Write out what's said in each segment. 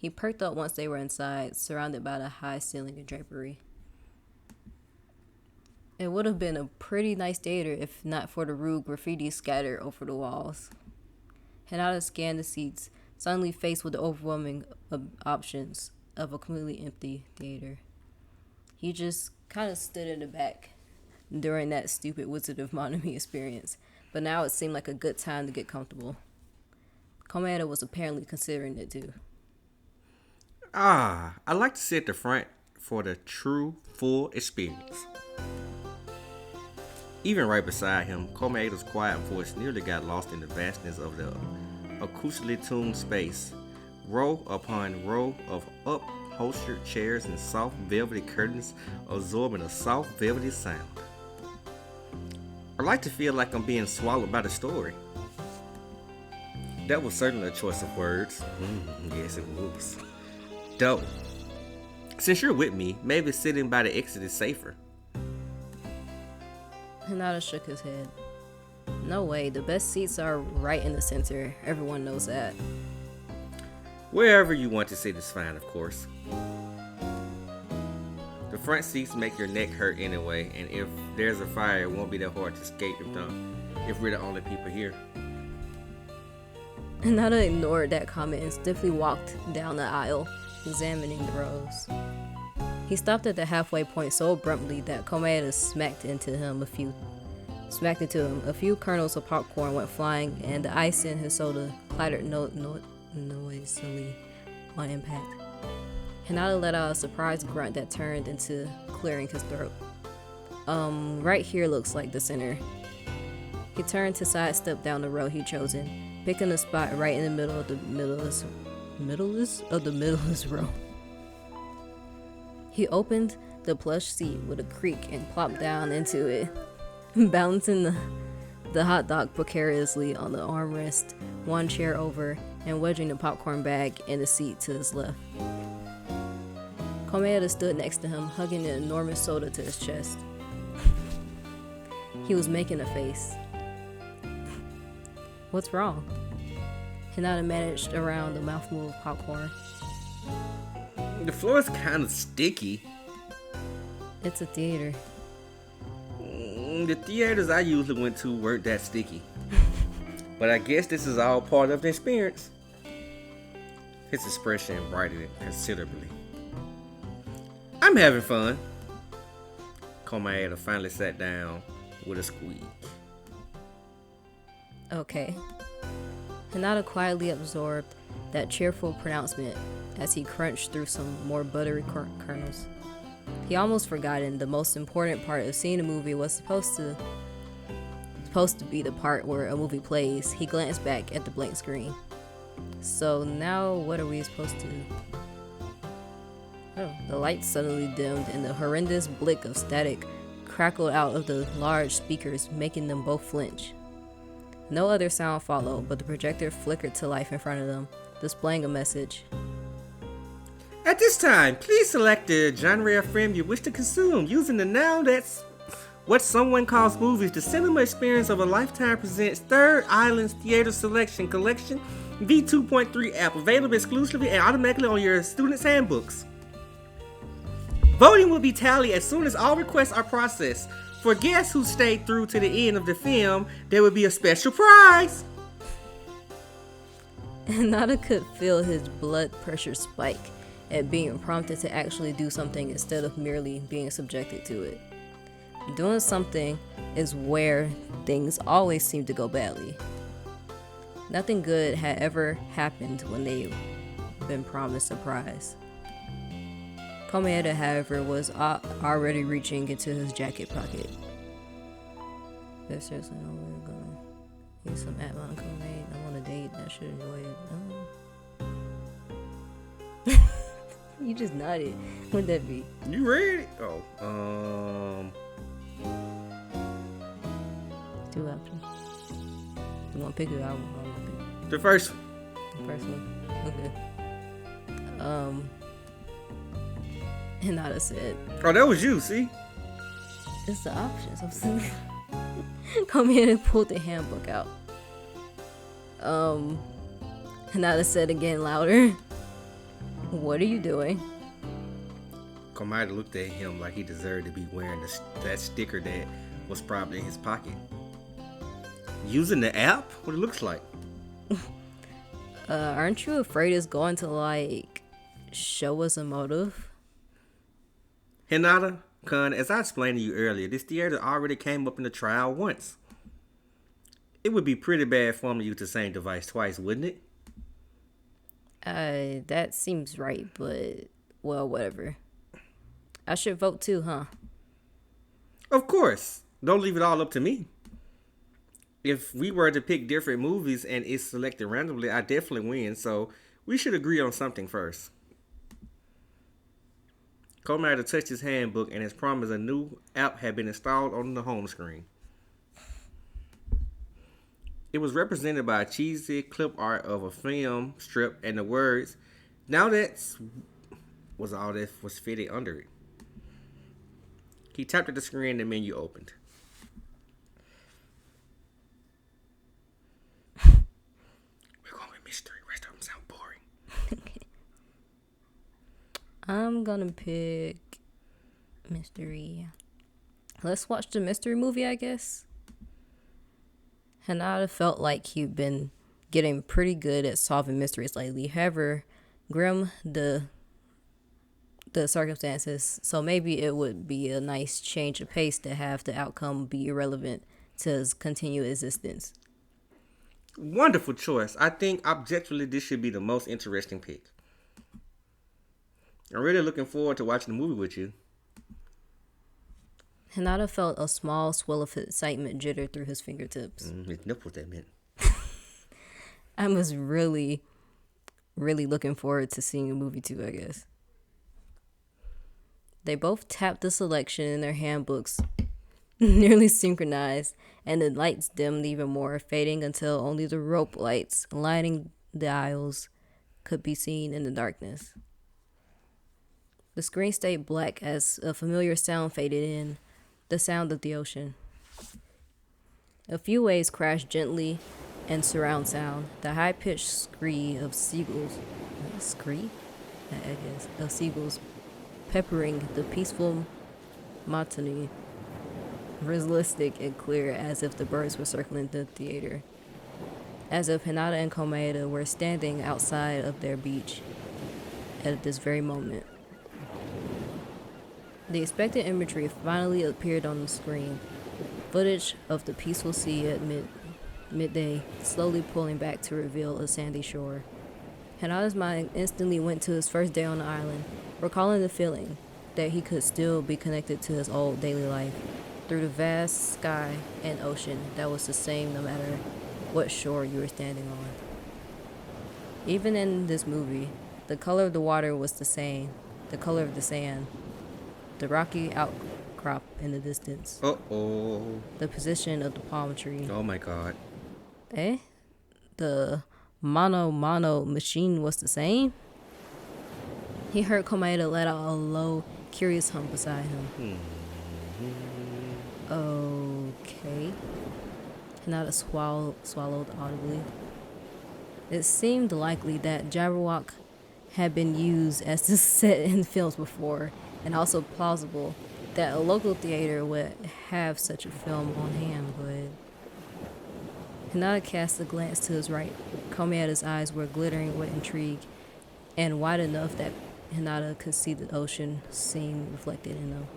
He perked up once they were inside, surrounded by the high ceiling and drapery. It would have been a pretty nice theater if not for the rude graffiti scattered over the walls. Hinata scanned the seats, suddenly faced with the overwhelming options of a completely empty theater. He just kind of stood in the back during that stupid Wizard of Monami experience, but now it seemed like a good time to get comfortable. Komada was apparently considering it too. I like to sit at the front for the true, full experience. Even right beside him, Komeda's quiet voice nearly got lost in the vastness of the acoustically tuned space. Row upon row of upholstered chairs and soft velvety curtains absorbing a soft velvety sound. I like to feel like I'm being swallowed by the story. That was certainly a choice of words. Yes, it was. Dope. Since you're with me, maybe sitting by the exit is safer. Hinata shook his head. No way, the best seats are right in the center. Everyone knows that. Wherever you want to sit is fine, of course. The front seats make your neck hurt anyway, and if there's a fire, it won't be that hard to escape if we're the only people here. Hinata ignored that comment and stiffly walked down the aisle, examining the rows. He stopped at the halfway point so abruptly that Komeda smacked into him a few. A few kernels of popcorn went flying, and the ice in his soda clattered noisily on impact. Hinata let out a surprised grunt that turned into clearing his throat. Right here looks like the center. He turned to sidestep down the row he'd chosen, picking a spot right in the middle of the middlest row. He opened the plush seat with a creak and plopped down into it, balancing the hot dog precariously on the armrest, one chair over, and wedging the popcorn bag in the seat to his left. Komeda stood next to him, hugging an enormous soda to his chest. He was making a face. What's wrong? Hinata managed around the mouthful of popcorn. The floor is kind of sticky. It's a theater. The theaters I usually went to weren't that sticky. But I guess this is all part of the experience. His expression brightened considerably. I'm having fun. Komada finally sat down with a squeak. Okay. Hinata quietly absorbed that cheerful pronouncement as he crunched through some more buttery kernels. He almost forgotten the most important part of seeing a movie was supposed to be the part where a movie plays. He glanced back at the blank screen. So now what are we supposed to do? Oh, the lights suddenly dimmed and the horrendous blick of static crackled out of the large speakers, making them both flinch. No other sound followed, but the projector flickered to life in front of them, displaying a message. At this time, please select the genre of film you wish to consume. Using the noun that's what someone calls movies, the cinema experience of a lifetime presents Third Island's Theater Selection Collection V2.3 app, available exclusively and automatically on your students' handbooks. Voting will be tallied as soon as all requests are processed. For guests who stayed through to the end of the film, there will be a special prize. Nada could feel his blood pressure spike at being prompted to actually do something instead of merely being subjected to it. Doing something is where things always seem to go badly. Nothing good had ever happened when they'd been promised a prize. Komeda, however, was already reaching into his jacket pocket. There's seriously no way we're gonna use some app on Komeda. I'm on a date. I should enjoy it. Oh. You just nodded. What'd that be? You ready? Oh, Two options. You want to pick it? I want to pick the first one. the first one. Okay. Hinata said, Oh, that was you, see? it's the options. I'm saying. Come in and pulled the handbook out. Hinata said again louder. What are you doing? Komaeda looked at him like he deserved to be wearing that sticker that was probably in his pocket. Using the app? What it looks like. Aren't you afraid it's going to, like, show us a motive? Hinata, Kun, as I explained to you earlier, this theater already came up in the trial once. It would be pretty bad for him to use the same device twice, wouldn't it? That seems right, but, well, whatever. I should vote too, huh? Of course. Don't leave it all up to me. If we were to pick different movies and it's selected randomly, I definitely win, so we should agree on something first. Komaeda touched his handbook and as promised, a new app had been installed on the home screen. It was represented by a cheesy clip art of a film strip and the words, "Now that's" was all that was fitted under it. He tapped at the screen and the menu opened. We're going with mystery. Rest of them sound boring. I'm gonna pick mystery. Let's watch the mystery movie, I guess. Hinata felt like he'd been getting pretty good at solving mysteries lately. However, grim the circumstances, so maybe it would be a nice change of pace to have the outcome be irrelevant to his continued existence. Wonderful choice. I think objectively this should be the most interesting pick. I'm really looking forward to watching the movie with you. Hinata felt a small swell of excitement jitter through his fingertips. His nipples, that meant. I was really, really looking forward to seeing the movie too, I guess. They both tapped the selection in their handbooks, nearly synchronized, and the lights dimmed even more, fading until only the rope lights lighting the aisles could be seen in the darkness. The screen stayed black as a familiar sound faded in, the sound of the ocean. A few waves crashed gently and surround sound, the high-pitched scree of seagulls. Of seagulls peppering the peaceful monotony, realistic and clear as if the birds were circling the theater. As if Hinata and Komaeda were standing outside of their beach at this very moment. The expected imagery finally appeared on the screen. Footage of the peaceful sea at midday, slowly pulling back to reveal a sandy shore. Hinata's mind instantly went to his first day on the island, recalling the feeling that he could still be connected to his old daily life through the vast sky and ocean that was the same no matter what shore you were standing on. Even in this movie, the color of the water was the same, the color of the sand, the rocky outcrop in the distance. Uh-oh. The position of the palm tree. Oh my god. The mono machine was the same? He heard Komaeda let out a low, curious hum beside him. Okay. Hinata swallowed audibly. It seemed likely that Jabberwock had been used as the set in films before, and also plausible that a local theater would have such a film on hand, but Hinata cast a glance to his right. Komaeda's eyes were glittering with intrigue, and wide enough that Hinata could see the ocean scene reflected in them.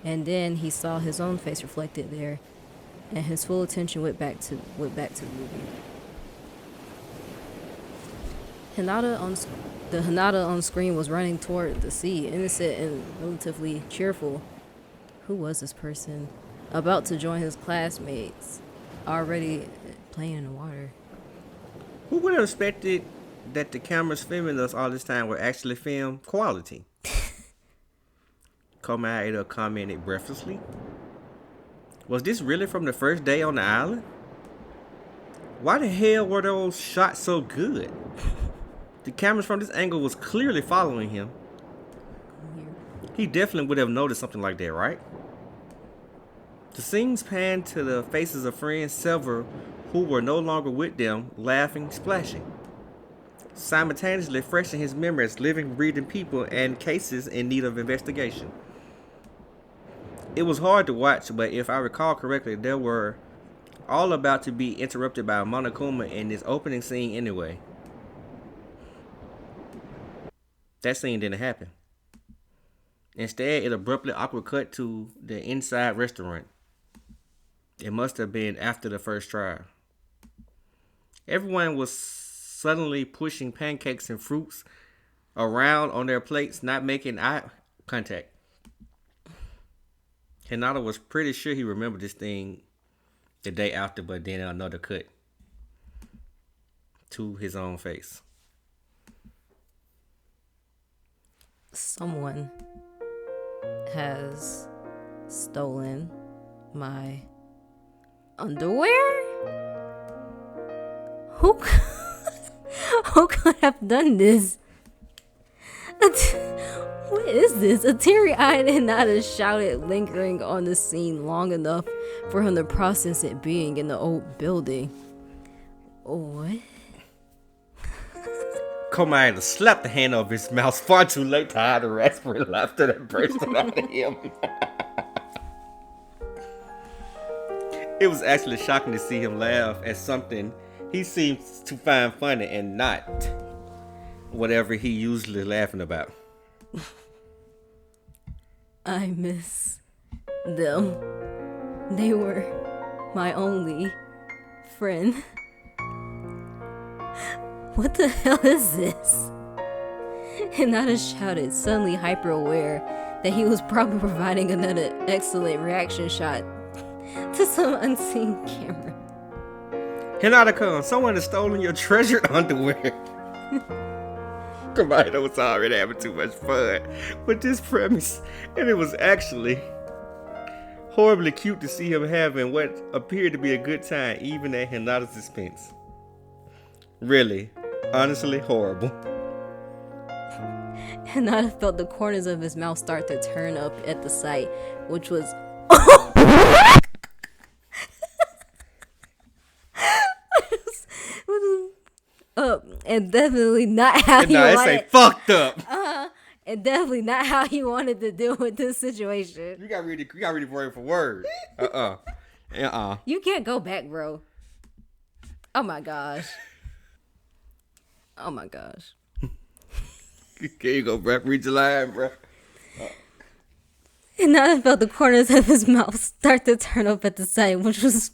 And then he saw his own face reflected there, and his full attention went back to the movie. The Hinata on screen was running toward the sea, innocent and relatively cheerful. Who was this person? About to join his classmates, already playing in the water. Who would have expected that the cameras filming us all this time were actually film quality? Komaeda commented breathlessly. Was this really from the first day on the island? Why the hell were those shots so good? The cameras from this angle was clearly following him. He definitely would have noticed something like that, right? The scenes panned to the faces of friends, several who were no longer with them, laughing, splashing. simultaneously fresh in his memory as living, breathing people and cases in need of investigation. It was hard to watch, but if I recall correctly, there were all about to be interrupted by Monokuma in this opening scene anyway. That scene didn't happen. Instead, it abruptly awkward cut to the inside restaurant. It must have been after the first trial. Everyone was suddenly pushing pancakes and fruits around on their plates, not making eye contact. Hinata was pretty sure he remembered this thing the day after, but then another cut to his own face. Someone has stolen my underwear? Who who could have done this? What is this? A teary-eyed Hinata shouted, lingering on the scene long enough for him to process it being in the old building. What? Komaeda slapped the hand over his mouth far too late to hide the raspberry laughter that bursted out of him. It was actually shocking to see him laugh at something he seemed to find funny and not whatever he usually laughing about. I miss them. They were my only friend. What the hell is this? Hinata shouted, suddenly hyper aware that he was probably providing another excellent reaction shot to some unseen camera. Hinata-kun, someone has stolen your treasured underwear. Komaeda was already having too much fun with this premise, and it was actually horribly cute to see him having what appeared to be a good time, even at Hinata's expense. Really, honestly horrible. Hinata felt the corners of his mouth start to turn up at the sight, which was and definitely not how he wanted. Fucked up. And definitely not how he wanted to deal with this situation. You gotta read it word for word. You can't go back, bro. Oh my gosh. Oh my gosh. Here you go, bro. Read your line, bro. And now I felt the corners of his mouth start to turn up at the sight, which was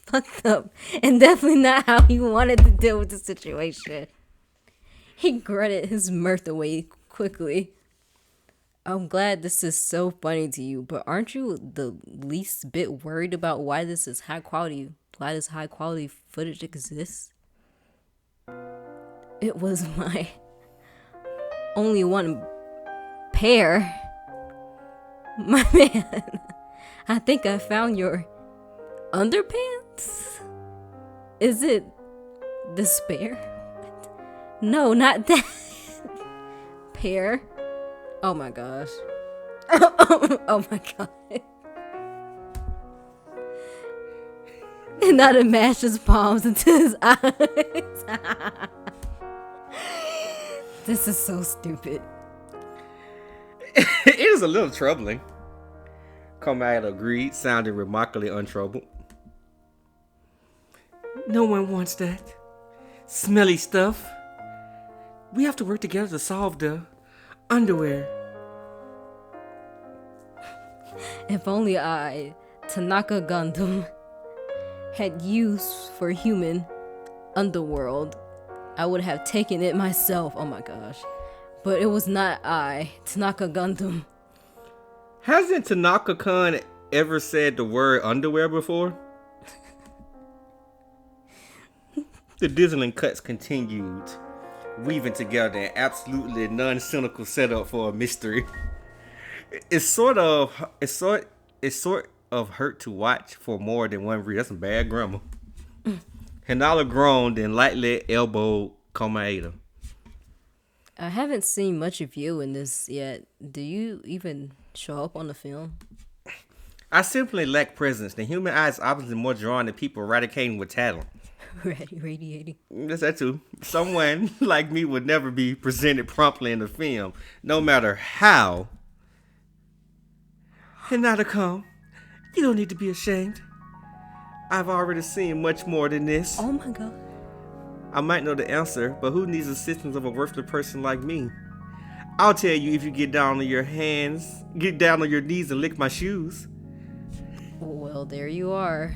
fucked up. And definitely not how he wanted to deal with the situation. He grunted his mirth away quickly. I'm glad this is so funny to you, but aren't you the least bit worried about why this high quality footage exists? It was my only one pair. My man, I think I found your underpants? Is it despair? No, not that. Pair. Oh my gosh. Oh my god. And now to mash his palms into his eyes. This is so stupid. It is a little troubling. Komaeda agreed, sounding remarkably untroubled. No one wants that smelly stuff. We have to work together to solve the underwear. If only I, Tanaka Gundam, had use for human underworld, I would have taken it myself. Oh my gosh. But it was not I, Tanaka Gundam. Hasn't Tanaka-kun ever said the word underwear before? The Disneyland cuts continued, weaving together an absolutely non-cynical setup for a mystery. It's sort of hurt to watch for more than one reason. That's some bad grammar. Hinata groaned and lightly elbowed Komaeda. I haven't seen much of you in this yet. Do you even show up on the film? I simply lack presence. The human eye is obviously more drawn to people eradicating with talent. Radiating. That's that too. Someone like me would never be presented promptly in the film, no matter how. Hinata come. You don't need to be ashamed. I've already seen much more than this. Oh my god. I might know the answer, but who needs assistance of a worthless person like me? I'll tell you if you get down on your knees and lick my shoes. Well, there you are.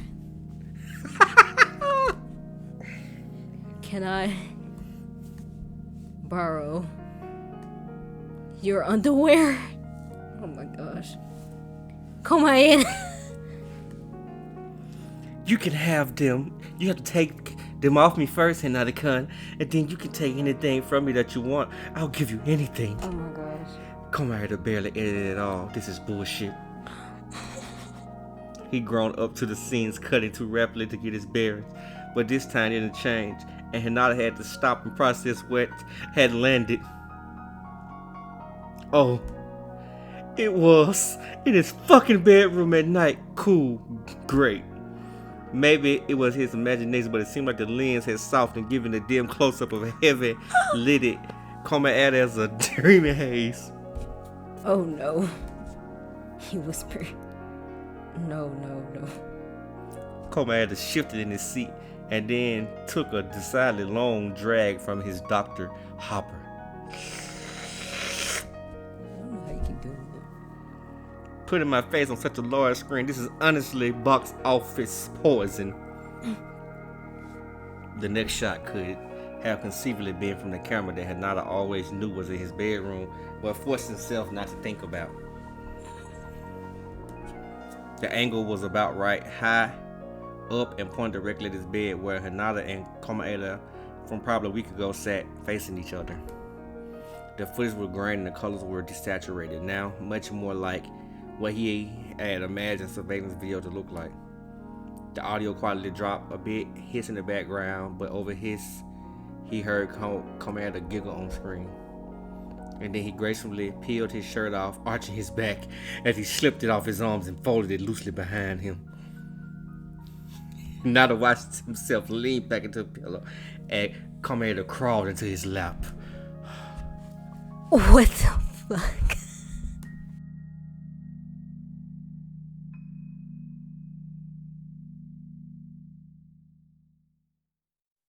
Can I borrow your underwear? Oh my gosh. Come in. You can have them. You have to take them off me first, Hinata-kun, and then you can take anything from me that you want. I'll give you anything. Oh my gosh. Come out here to barely edit it at all. This is bullshit. He grown up to the scenes cutting too rapidly to get his bearings, but this time it didn't change, and Hinata had to stop and process what had landed. Oh, it was in his fucking bedroom at night. Cool, great. Maybe it was his imagination, but it seemed like the lens had softened, giving a dim close-up of a heavy-lidded coming out as a dreamy haze. Oh no. He whispered. No. Commander shifted in his seat and then took a decidedly long drag from his Dr. Hopper. I don't know how you keep doing it. Putting my face on such a large screen, this is honestly box office poison. The next shot could have conceivably been from the camera that Hinata always knew was in his bedroom, but forced himself not to think about. The angle was about right, high up and pointed directly at his bed, where Hinata and Komaeda from probably a week ago sat facing each other. The footage was grainy and the colors were desaturated, now much more like what he had imagined surveillance video to look like. The audio quality dropped a bit, hiss in the background, but over hiss, he heard Commander giggle on screen. And then he gracefully peeled his shirt off, arching his back as he slipped it off his arms and folded it loosely behind him. Nada watched himself lean back into the pillow and Commander crawled into his lap. What the fuck?